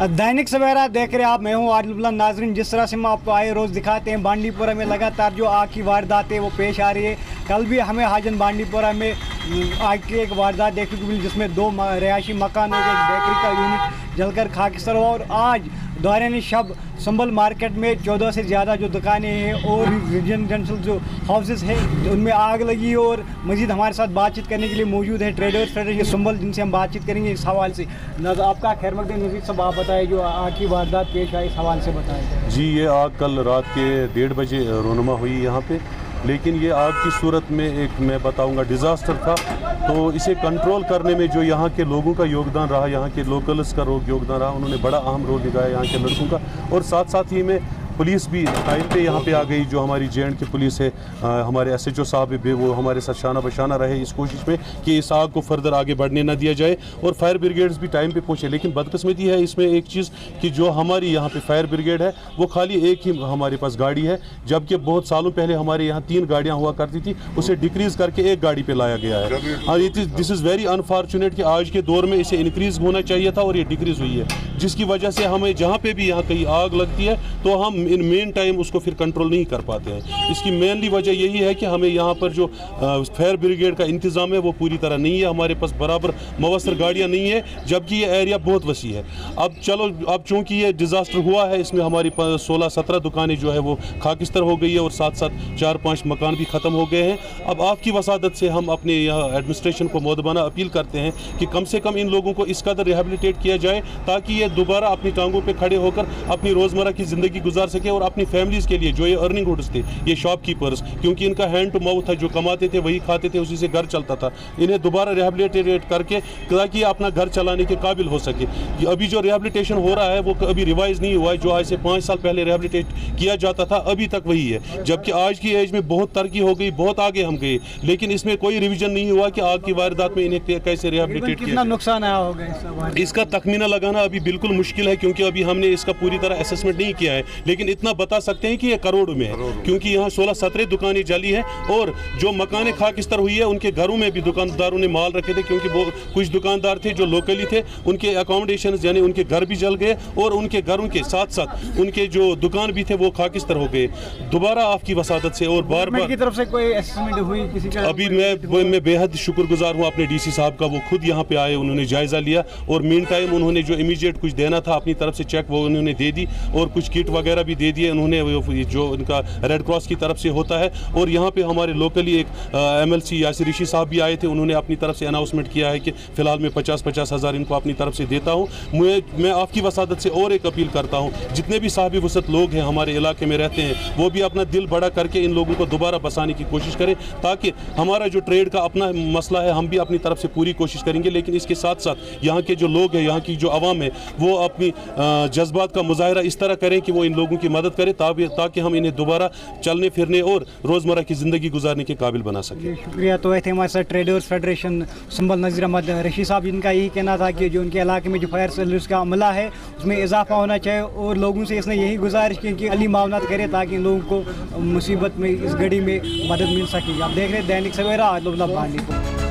दैनिक सवेरा देख रहे हैं आप, मैं हूं आदिल। नाजरीन, जिस तरह से हम आपको आए रोज़ दिखाते हैं, बांडीपुरा में लगातार जो आग की वारदातें वो पेश आ रही है। कल भी हमें हाजन बांडीपुरा में आग की एक वारदात देखने को मिली, जिसमें 2 रिहायशी मकानों के एक बेकरी का यूनिट जलकर खाकिस्तान हुआ। और आज दौरान शब संबल मार्केट में 14 से ज़्यादा जो दुकानें हैं और रेजिडेंशियल जो हाउसेस हैं उनमें आग लगी है। और मज़ीद हमारे साथ बातचीत करने के लिए मौजूद है ट्रेडर्स फेडरेशन संबल, जिनसे हम बातचीत करेंगे इस हवाले से। आपका खैर मकदम नज़ीर साहब, आप बताएं जो आग की वारदात पेश आई, इस हवाले से बताएं। जी, ये आग कल रात के 1:30 बजे रोनुमा हुई यहाँ पे, लेकिन ये आग की सूरत में एक मैं बताऊंगा डिज़ास्टर था। तो इसे कंट्रोल करने में जो यहाँ के लोगों का योगदान रहा, यहाँ के लोकल्स का योगदान रहा, उन्होंने बड़ा अहम रोल निभाया यहाँ के लड़कों का। और साथ साथ ही में पुलिस भी टाइम पे यहाँ पे आ गई, जो हमारी JNK की पुलिस है, हमारे SHO साहब भी वो हमारे साथ शाना बशाना रहे इस कोशिश में कि इस आग को फर्दर आगे बढ़ने ना दिया जाए। और फायर ब्रिगेड्स भी टाइम पे पहुँचे। लेकिन बदकिस्मती है इसमें एक चीज़ कि जो हमारी यहाँ पे फायर ब्रिगेड है वो खाली एक ही हमारे पास गाड़ी है, जबकि बहुत सालों पहले हमारे यहाँ 3 गाड़ियाँ हुआ करती थी, उसे डिक्रीज़ करके 1 गाड़ी पर लाया गया है। और दिस इज़ वेरी अनफॉर्चुनेट कि आज के दौर में इसे इंक्रीज़ होना चाहिए था और ये डिक्रीज़ हुई है, जिसकी वजह से हमें जहाँ पर भी यहाँ कहीं आग लगती है तो हम इन मेन टाइम उसको फिर कंट्रोल नहीं कर पाते हैं। इसकी मेनली वजह यही है कि हमें यहाँ पर जो फायर ब्रिगेड का इंतज़ाम है वो पूरी तरह नहीं है, हमारे पास बराबर मवसर गाड़ियाँ नहीं है, जबकि ये एरिया बहुत वसी है। अब चूँकि ये डिज़ास्टर हुआ है, इसमें हमारी 16-17 दुकानें जो है वो खाकिस्तर हो गई है और साथ साथ 4-5 मकान भी ख़त्म हो गए हैं। अब आपकी वसादत से हम अपने यहाँ एडमिनिस्ट्रेशन को मोदबाना अपील करते हैं कि कम से कम इन लोगों को इस कदर रिहेबिलिटेट किया जाए ताकि ये दोबारा अपनी टांगों पर खड़े होकर अपनी रोज़मर्रा की ज़िंदगी गुजार सके और अपनी फैमिलीज़ के लिए जो ये अर्निंग हुड्स थे, ये शॉपकीपर्स, क्योंकि इनका हैंड टू माउथ था, जो कमाते थे वही खाते थे, उसी से घर चलता था, इन्हें दोबारा रिहेबिलिटेट करके ताकि ये अपना घर चलाने के काबिल हो सके। अभी जो रिहेबिलिटेशन हो रहा है वो अभी रिवाइज नहीं हुआ है, जो आज से 5 साल पहले रिहेबिलिटेट किया जाता था अभी तक वही है, जबकि आज की एज में बहुत तरक्की हो गई, बहुत आगे हम गए, लेकिन इसमें कोई रिविजन नहीं हुआ कि आग की वारदात में इन्हें कैसे रिहेबिलिटेट किया। कितना नुकसान आया होगा इसका तखमीना लगाना अभी बिल्कुल मुश्किल है, क्योंकि अभी हमने इसका पूरी तरह असेसमेंट नहीं किया है, लेकिन इतना बता सकते हैं कि ये करोड़ में है, क्योंकि यहाँ 16-17 दुकानें जली है और जो मकानें खाकिस्तर हुई है उनके घरों में भी दुकानदारों ने माल रखे थे, क्योंकि वो कुछ दुकानदार थे जो लोकली थे, उनके अकोमोडेशन यानी उनके घर भी जल गए और उनके घरों के साथ साथ उनके जो दुकान भी थे वो खाकिस्तर हो गए दोबारा आपकी वसादत से। और बार बार की तरफ से कोई असेसमेंट हुई किसी का? अभी मैं बेहद शुक्रगुजार हूँ अपने DC साहब का, वो खुद यहाँ पे आए, उन्होंने जायज़ा लिया और मीन टाइम उन्होंने जो इमीडिएट कुछ देना था अपनी तरफ से चेक वो उन्होंने दे दी और कुछ किट वगैरह भी दे दिए उन्होंने, जो उनका रेड क्रॉस की तरफ से होता है। और यहाँ पे हमारे लोकली एक MLC यासिर ऋषि साहब भी आए थे, उन्होंने अपनी तरफ से अनाउंसमेंट किया है कि फ़िलहाल मैं 50-50 हज़ार इनको अपनी तरफ से देता हूँ। मैं आपकी वसादत से और एक अपील करता हूँ, जितने भी साहिब वसत लोग हैं हमारे इलाके में रहते हैं, वो भी अपना दिल बड़ा करके इन लोगों को दोबारा बसाने की कोशिश करें, ताकि हमारा जो ट्रेड का अपना मसला है हम भी अपनी तरफ से पूरी कोशिश करेंगे, लेकिन इसके साथ साथ यहाँ के जो लोग हैं, यहाँ की जो आवाम है, वो अपनी जज्बात का मुजाहरा इस तरह करें कि वो इन लोगों की मदद करें ताकि हम इन्हें दोबारा चलने फिरने और रोज़मर्रा की ज़िंदगी गुजारने के काबिल बना सके। शुक्रिया। तो थे हमारे साथ ट्रेडर्स फेडरेशन संबल नज़ीर अहमद रशीद साहब, जिनका यही कहना था कि जो उनके इलाके में जो फायर सर्विस का अमला है उसमें इजाफा होना चाहिए और लोगों से इसने यही गुजारिश की कि अली मामलात करे ताकि लोगों को मुसीबत में इस घड़ी में मदद मिल सके। आप देख रहे हैं दैनिक सवेरा, आदिल बांडीपुरा।